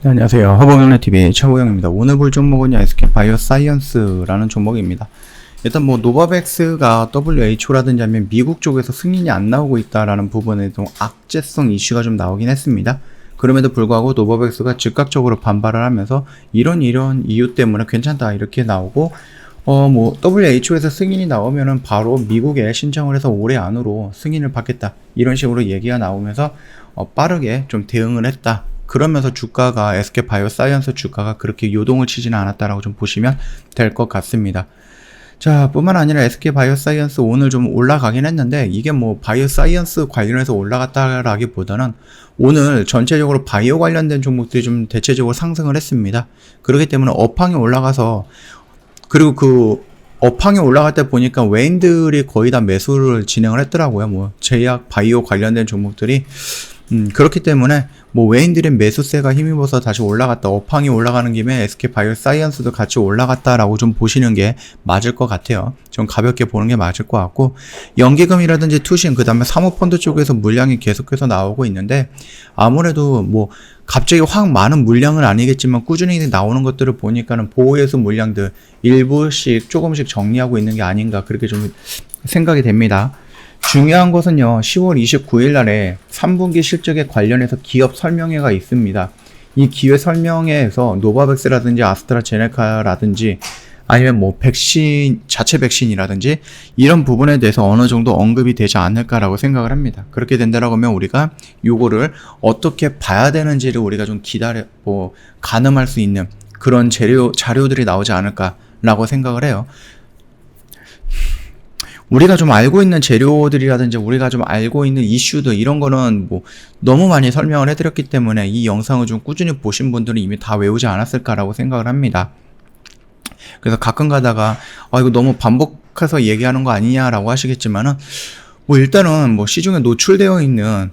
네, 안녕하세요. 허봉영래TV 최호영입니다. 오늘 볼 종목은 SK 바이오사이언스라는 종목입니다. 일단 노바백스가 WHO라든지 아니면 미국 쪽에서 승인이 안 나오고 있다라는 부분에 좀 악재성 이슈가 좀 나오긴 했습니다. 그럼에도 불구하고 노바백스가 즉각적으로 반발을 하면서 이런 이유 때문에 괜찮다 이렇게 나오고 WHO에서 승인이 나오면은 바로 미국에 신청을 해서 올해 안으로 승인을 받겠다 이런 식으로 얘기가 나오면서 빠르게 좀 대응을 했다. 그러면서 주가가 SK 바이오사이언스 주가가 그렇게 요동을 치지는 않았다라고 좀 보시면 될 것 같습니다. 자, 뿐만 아니라 SK 바이오사이언스 오늘 좀 올라가긴 했는데 이게 바이오사이언스 관련해서 올라갔다라기보다는 오늘 전체적으로 바이오 관련된 종목들이 좀 대체적으로 상승을 했습니다. 그렇기 때문에 업황이 올라가서 그리고 그 업황이 올라갈 때 보니까 외인들이 거의 다 매수를 진행을 했더라고요. 제약 바이오 관련된 종목들이 그렇기 때문에 외인들의 매수세가 힘입어서 다시 올라갔다. 업황이 올라가는 김에 SK 바이오사이언스도 같이 올라갔다라고 좀 보시는 게 맞을 것 같아요. 좀 가볍게 보는 게 맞을 것 같고, 연기금이라든지 투신, 그 다음에 사모펀드 쪽에서 물량이 계속해서 나오고 있는데, 아무래도 갑자기 확 많은 물량은 아니겠지만 꾸준히 나오는 것들을 보니까는 보호예수 물량들 일부씩 조금씩 정리하고 있는 게 아닌가 그렇게 좀 생각이 됩니다. 중요한 것은요, 10월 29일 날에 3분기 실적에 관련해서 기업 설명회가 있습니다. 이 기업 설명회에서 노바백스라든지 아스트라제네카라든지 아니면 백신, 자체 백신이라든지 이런 부분에 대해서 어느 정도 언급이 되지 않을까라고 생각을 합니다. 그렇게 된다라고 하면 우리가 요거를 어떻게 봐야 되는지를 우리가 좀 가늠할 수 있는 그런 자료들이 나오지 않을까라고 생각을 해요. 우리가 좀 알고 있는 재료들이라든지 우리가 좀 알고 있는 이슈들 이런 거는 너무 많이 설명을 해드렸기 때문에 이 영상을 좀 꾸준히 보신 분들은 이미 다 외우지 않았을까라고 생각을 합니다. 그래서 가끔 가다가 이거 너무 반복해서 얘기하는 거 아니냐라고 하시겠지만은 일단은 시중에 노출되어 있는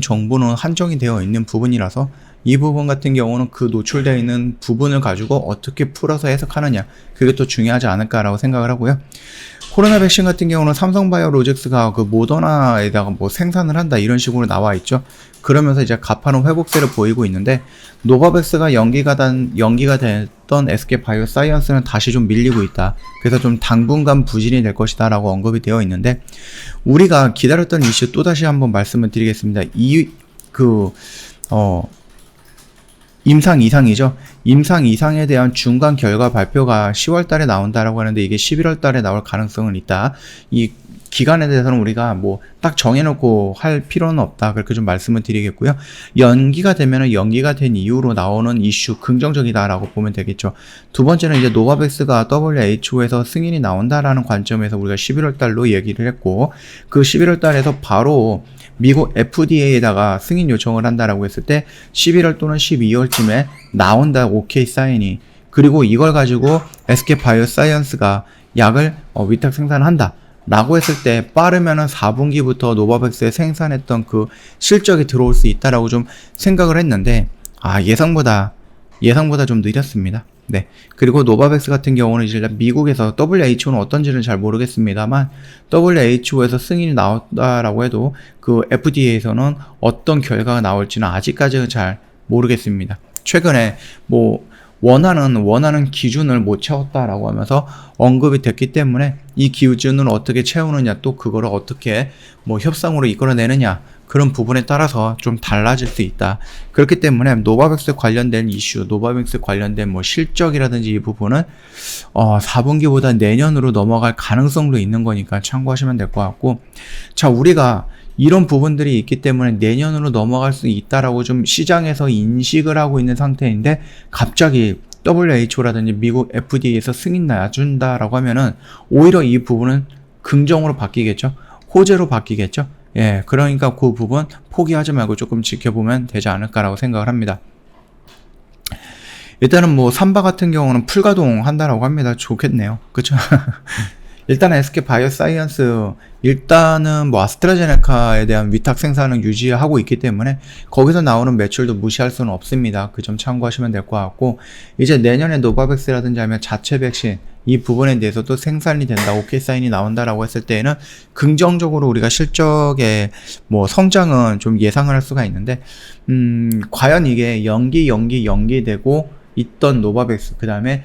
정보는 한정이 되어 있는 부분이라서 이 부분 같은 경우는 그 노출되어 있는 부분을 가지고 어떻게 풀어서 해석하느냐 그게 또 중요하지 않을까라고 생각을 하고요. 코로나 백신 같은 경우는 삼성바이오로직스가 그 모더나에다가 생산을 한다 이런 식으로 나와 있죠. 그러면서 이제 가파른 회복세를 보이고 있는데 노바백스가 연기가 됐던 SK 바이오사이언스는 다시 좀 밀리고 있다. 그래서 좀 당분간 부진이 될 것이다 라고 언급이 되어 있는데 우리가 기다렸던 이슈 또다시 한번 말씀을 드리겠습니다. 임상 이상이죠. 임상 이상에 대한 중간 결과 발표가 10월 달에 나온다라고 하는데 이게 11월 달에 나올 가능성은 있다. 이 기간에 대해서는 우리가 딱 정해놓고 할 필요는 없다. 그렇게 좀 말씀을 드리겠고요. 연기가 되면은 연기가 된 이후로 나오는 이슈 긍정적이다라고 보면 되겠죠. 두 번째는 이제 노바백스가 WHO에서 승인이 나온다라는 관점에서 우리가 11월 달로 얘기를 했고 그 11월 달에서 바로 미국 FDA에다가 승인 요청을 한다라고 했을 때 11월 또는 12월쯤에 나온다 오케이 사인이 그리고 이걸 가지고 SK 바이오사이언스가 약을 위탁 생산한다 라고 했을 때 빠르면은 4분기부터 노바백스에 생산했던 그 실적이 들어올 수 있다라고 좀 생각을 했는데 예상보다 좀 느렸습니다. 네. 그리고 노바백스 같은 경우는 이제 미국에서 WHO는 어떤지는 잘 모르겠습니다만 WHO에서 승인이 나왔다라고 해도 그 FDA에서는 어떤 결과가 나올지는 아직까지는 잘 모르겠습니다. 최근에 원하는 기준을 못 채웠다라고 하면서 언급이 됐기 때문에 이 기준을 어떻게 채우느냐 또 그거를 어떻게 협상으로 이끌어내느냐 그런 부분에 따라서 좀 달라질 수 있다. 그렇기 때문에 노바백스 관련된 이슈, 노바백스 관련된 실적이라든지 이 부분은 4분기보다 내년으로 넘어갈 가능성도 있는 거니까 참고하시면 될 것 같고 자 우리가 이런 부분들이 있기 때문에 내년으로 넘어갈 수 있다라고 좀 시장에서 인식을 하고 있는 상태인데 갑자기 WHO라든지 미국 FDA에서 승인 나준다라고 하면은 오히려 이 부분은 긍정으로 바뀌겠죠. 호재로 바뀌겠죠. 예, 그러니까 그 부분 포기하지 말고 조금 지켜보면 되지 않을까라고 생각을 합니다. 일단은 삼바 같은 경우는 풀가동 한다라고 합니다. 좋겠네요. 그쵸? 일단은 SK 바이오사이언스 일단은 뭐 아스트라제네카에 대한 위탁 생산을 유지하고 있기 때문에 거기서 나오는 매출도 무시할 수는 없습니다. 그 점 참고하시면 될 것 같고, 이제 내년에 노바백스라든지 아니면 자체 백신 이 부분에 대해서도 생산이 된다, 오케이 사인이 나온다라고 했을 때에는 긍정적으로 우리가 실적의 뭐 성장은 좀 예상을 할 수가 있는데, 과연 이게 연기되고 있던 노바백스, 그 다음에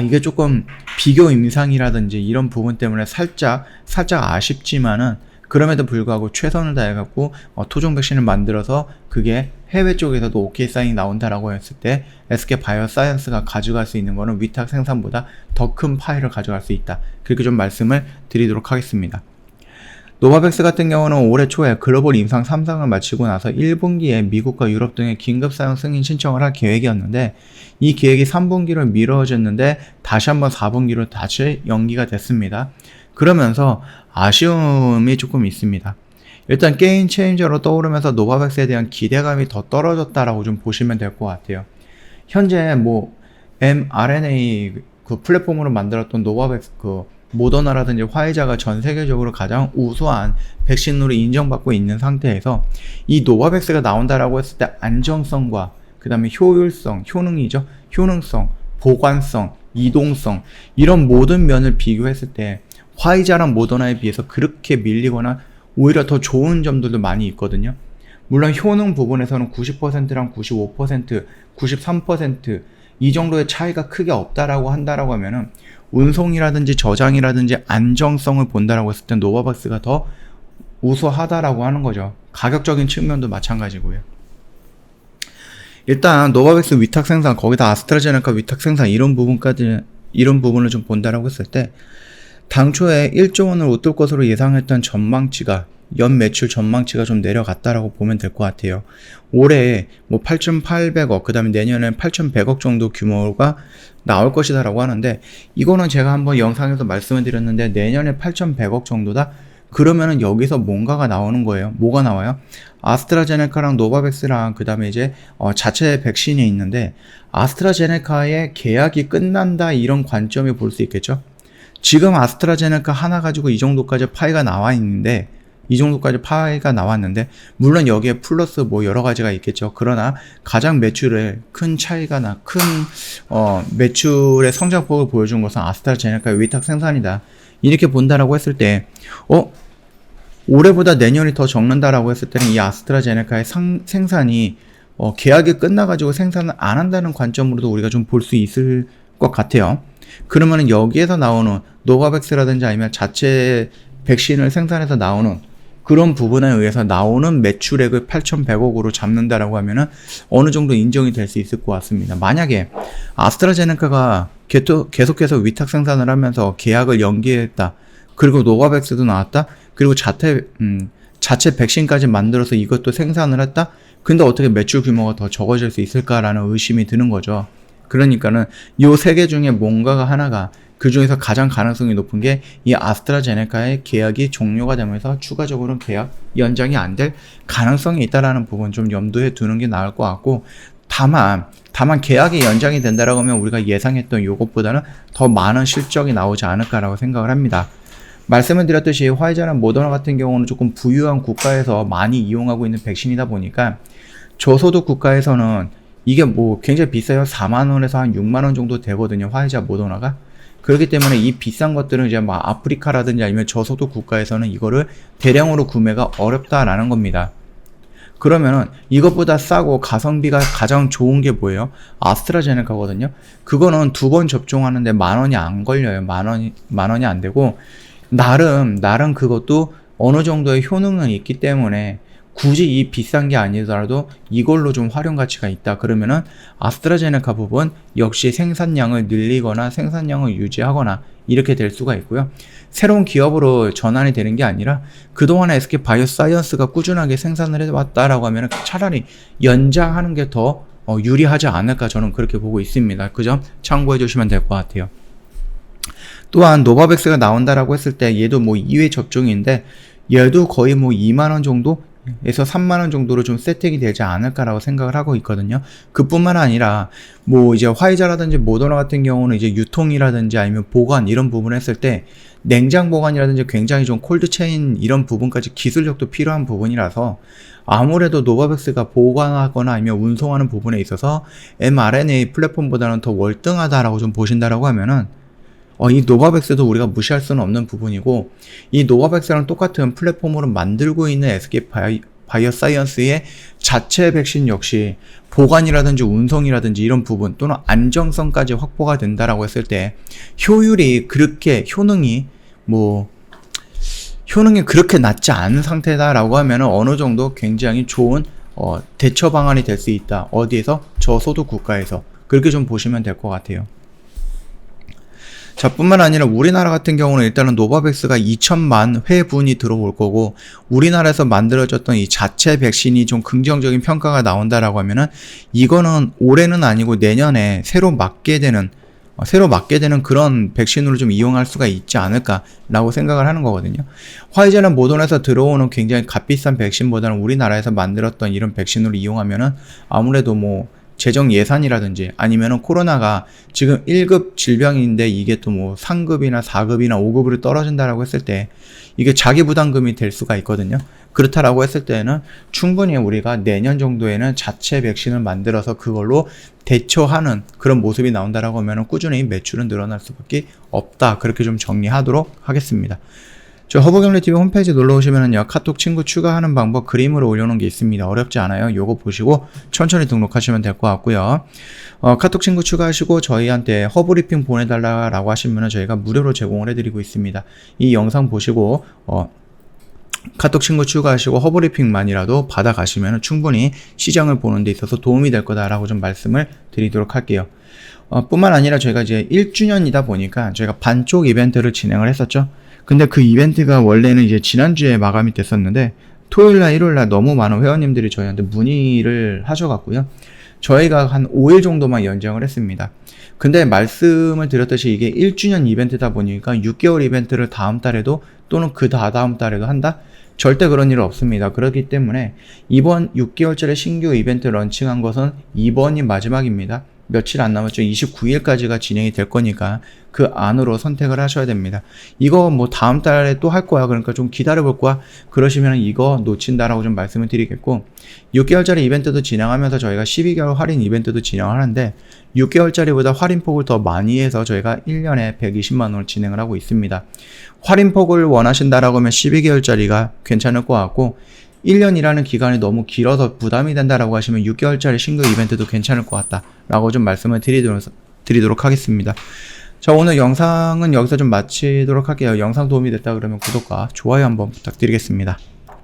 이게 조금 비교 임상이라든지 이런 부분 때문에 살짝 아쉽지만은, 그럼에도 불구하고 최선을 다해갖고 토종 백신을 만들어서 그게 해외 쪽에서도 오케이 사인이 나온다라고 했을 때 SK 바이오사이언스가 가져갈 수 있는 거는 위탁 생산보다 더 큰 파이를 가져갈 수 있다. 그렇게 좀 말씀을 드리도록 하겠습니다. 노바백스 같은 경우는 올해 초에 글로벌 임상 3상을 마치고 나서 1분기에 미국과 유럽 등의 긴급 사용 승인 신청을 할 계획이었는데, 이 계획이 3분기로 미뤄졌는데 다시 한번 4분기로 다시 연기가 됐습니다. 그러면서 아쉬움이 조금 있습니다. 일단 게임 체인저로 떠오르면서 노바백스에 대한 기대감이 더 떨어졌다라고 좀 보시면 될 것 같아요. 현재 뭐 mRNA 그 플랫폼으로 만들었던 노바백스, 모더나라든지 화이자가 전 세계적으로 가장 우수한 백신으로 인정받고 있는 상태에서 이 노바백스가 나온다라고 했을 때 안정성과 그 다음에 효율성, 효능성, 보관성, 이동성, 이런 모든 면을 비교했을 때 화이자랑 모더나에 비해서 그렇게 밀리거나 오히려 더 좋은 점들도 많이 있거든요. 물론 효능 부분에서는 90%랑 95%, 93% 이 정도의 차이가 크게 없다라고 한다라고 하면은, 운송이라든지 저장이라든지 안정성을 본다라고 했을 때 노바백스가 더 우수하다라고 하는 거죠. 가격적인 측면도 마찬가지고요. 일단 노바백스 위탁 생산, 거기다 아스트라제네카 위탁 생산, 이런 부분을 좀 본다라고 했을 때 당초에 1조 원을 웃돌 것으로 예상했던 전망치가, 연 매출 전망치가 좀 내려갔다라고 보면 될 것 같아요. 올해 뭐 8,800억, 그 다음에 내년엔 8,100억 정도 규모가 나올 것이다라고 하는데, 이거는 제가 한번 영상에서 말씀을 드렸는데 내년에 8,100억 정도다? 그러면은 여기서 뭔가가 나오는 거예요. 뭐가 나와요? 아스트라제네카랑 노바백스랑 그 다음에 이제 자체 백신이 있는데, 아스트라제네카의 계약이 끝난다, 이런 관점이 볼 수 있겠죠. 지금 아스트라제네카 하나 가지고 이 정도까지 파이가 나왔는데, 물론 여기에 플러스 뭐 여러 가지가 있겠죠. 그러나 가장 매출에 큰 차이가 큰 매출의 성장폭을 보여준 것은 아스트라제네카의 위탁 생산이다, 이렇게 본다라고 했을 때, 올해보다 내년이 더 적는다라고 했을 때는 이 아스트라제네카의 생산이 계약이 끝나가지고 생산을 안 한다는 관점으로도 우리가 좀 볼 수 있을 것 같아요. 그러면은 여기에서 나오는 노바백스라든지 아니면 자체 백신을 생산해서 나오는 그런 부분에 의해서 나오는 매출액을 8,100억으로 잡는다라고 하면은 어느 정도 인정이 될 수 있을 것 같습니다. 만약에 아스트라제네카가 계속해서 위탁 생산을 하면서 계약을 연기했다, 그리고 노바백스도 나왔다, 그리고 자체 백신까지 만들어서 이것도 생산을 했다, 근데 어떻게 매출 규모가 더 적어질 수 있을까라는 의심이 드는 거죠. 그러니까는 요 세 개 중에 뭔가가 하나가, 그 중에서 가장 가능성이 높은 게 이 아스트라제네카의 계약이 종료가 되면서 추가적으로는 계약 연장이 안 될 가능성이 있다라는 부분 좀 염두에 두는 게 나을 것 같고, 다만 계약이 연장이 된다라고 하면 우리가 예상했던 요것보다는 더 많은 실적이 나오지 않을까라고 생각을 합니다. 말씀을 드렸듯이 화이자랑 모더나 같은 경우는 조금 부유한 국가에서 많이 이용하고 있는 백신이다 보니까, 저소득 국가에서는 이게 뭐 굉장히 비싸요. 4만원에서 한 6만원 정도 되거든요, 화이자 모더나가. 그렇기 때문에 이 비싼 것들은 이제 뭐 아프리카라든지 아니면 저소득 국가에서는 이거를 대량으로 구매가 어렵다라는 겁니다. 그러면은 이것보다 싸고 가성비가 가장 좋은 게 뭐예요? 아스트라제네카거든요. 그거는 2번 접종하는데 10,000원이 안 걸려요. 만 원이 안 되고, 나름 그것도 어느 정도의 효능은 있기 때문에 굳이 이 비싼 게 아니더라도 이걸로 좀 활용 가치가 있다, 그러면은 아스트라제네카 부분 역시 생산량을 늘리거나 생산량을 유지하거나 이렇게 될 수가 있고요. 새로운 기업으로 전환이 되는 게 아니라 그동안에 SK 바이오사이언스가 꾸준하게 생산을 해왔다라고 하면 차라리 연장하는 게 더 유리하지 않을까, 저는 그렇게 보고 있습니다. 그 점 참고해 주시면 될 것 같아요. 또한 노바백스가 나온다라고 했을 때 얘도 뭐 2회 접종인데, 얘도 거의 뭐 2만원 정도, 에서 3만원 정도로 좀 세팅이 되지 않을까라고 생각을 하고 있거든요. 그뿐만 아니라 뭐 이제 화이자라든지 모더나 같은 경우는 이제 유통이라든지 아니면 보관 이런 부분을 했을 때 냉장 보관이라든지 굉장히 좀 콜드체인 이런 부분까지 기술력도 필요한 부분이라서 아무래도 노바백스가 보관하거나 아니면 운송하는 부분에 있어서 mRNA 플랫폼보다는 더 월등하다라고 좀 보신다라고 하면은 이 노바백스도 우리가 무시할 수는 없는 부분이고, 이 노바백스랑 똑같은 플랫폼으로 만들고 있는 SK 바이오사이언스의 자체 백신 역시 보관이라든지 운송이라든지 이런 부분 또는 안정성까지 확보가 된다라고 했을 때 효율이 그렇게 효능이 그렇게 낮지 않은 상태다라고 하면 어느 정도 굉장히 좋은 대처 방안이 될 수 있다. 어디에서? 저소득 국가에서. 그렇게 좀 보시면 될 것 같아요. 자, 뿐만 아니라 우리나라 같은 경우는 일단은 노바백스가 2천만 회분이 들어올 거고, 우리나라에서 만들어졌던 이 자체 백신이 좀 긍정적인 평가가 나온다라고 하면은 이거는 올해는 아니고 내년에 새로 맞게 되는 그런 백신으로 좀 이용할 수가 있지 않을까라고 생각을 하는 거거든요. 화이자나 모더나에서 들어오는 굉장히 값비싼 백신보다는 우리나라에서 만들었던 이런 백신으로 이용하면은 아무래도 재정 예산이라든지 아니면은 코로나가 지금 1급 질병인데 이게 또 3급이나 4급이나 5급으로 떨어진다라고 했을 때 이게 자기 부담금이 될 수가 있거든요. 그렇다라고 했을 때는 충분히 우리가 내년 정도에는 자체 백신을 만들어서 그걸로 대처하는 그런 모습이 나온다라고 하면 꾸준히 매출은 늘어날 수밖에 없다. 그렇게 좀 정리하도록 하겠습니다. 저 허브경리TV 홈페이지 놀러 오시면은요, 카톡 친구 추가하는 방법 그림으로 올려놓은 게 있습니다. 어렵지 않아요. 요거 보시고 천천히 등록하시면 될 것 같고요. 카톡 친구 추가하시고 저희한테 허브리핑 보내달라고 하시면은 저희가 무료로 제공을 해드리고 있습니다. 이 영상 보시고 카톡 친구 추가하시고 허브리핑만이라도 받아가시면 충분히 시장을 보는 데 있어서 도움이 될 거다라고 좀 말씀을 드리도록 할게요. 뿐만 아니라 저희가 이제 1주년이다 보니까 저희가 반쪽 이벤트를 진행을 했었죠. 근데 그 이벤트가 원래는 이제 지난주에 마감이 됐었는데 토요일날 일요일날 너무 많은 회원님들이 저희한테 문의를 하셔갖고요, 저희가 한 5일 정도만 연장을 했습니다. 근데 말씀을 드렸듯이 이게 1주년 이벤트다 보니까 6개월 이벤트를 다음 달에도 또는 그 다다음 달에도 한다? 절대 그런 일은 없습니다. 그렇기 때문에 이번 6개월짜리 신규 이벤트 런칭한 것은 이번이 마지막입니다. 며칠 안 남았죠. 29일까지가 진행이 될 거니까 그 안으로 선택을 하셔야 됩니다. 이거 다음 달에 또 할 거야, 그러니까 좀 기다려 볼 거야, 그러시면 이거 놓친다라고 좀 말씀을 드리겠고, 6개월짜리 이벤트도 진행하면서 저희가 12개월 할인 이벤트도 진행하는데 6개월짜리보다 할인폭을 더 많이 해서 저희가 1년에 120만원을 진행을 하고 있습니다. 할인폭을 원하신다라고 하면 12개월짜리가 괜찮을 것 같고, 1년이라는 기간이 너무 길어서 부담이 된다라고 하시면 6개월짜리 신규 이벤트도 괜찮을 것 같다 라고 좀 말씀을 드리도록 하겠습니다. 자, 오늘 영상은 여기서 좀 마치도록 할게요. 영상 도움이 됐다 그러면 구독과 좋아요 한번 부탁드리겠습니다.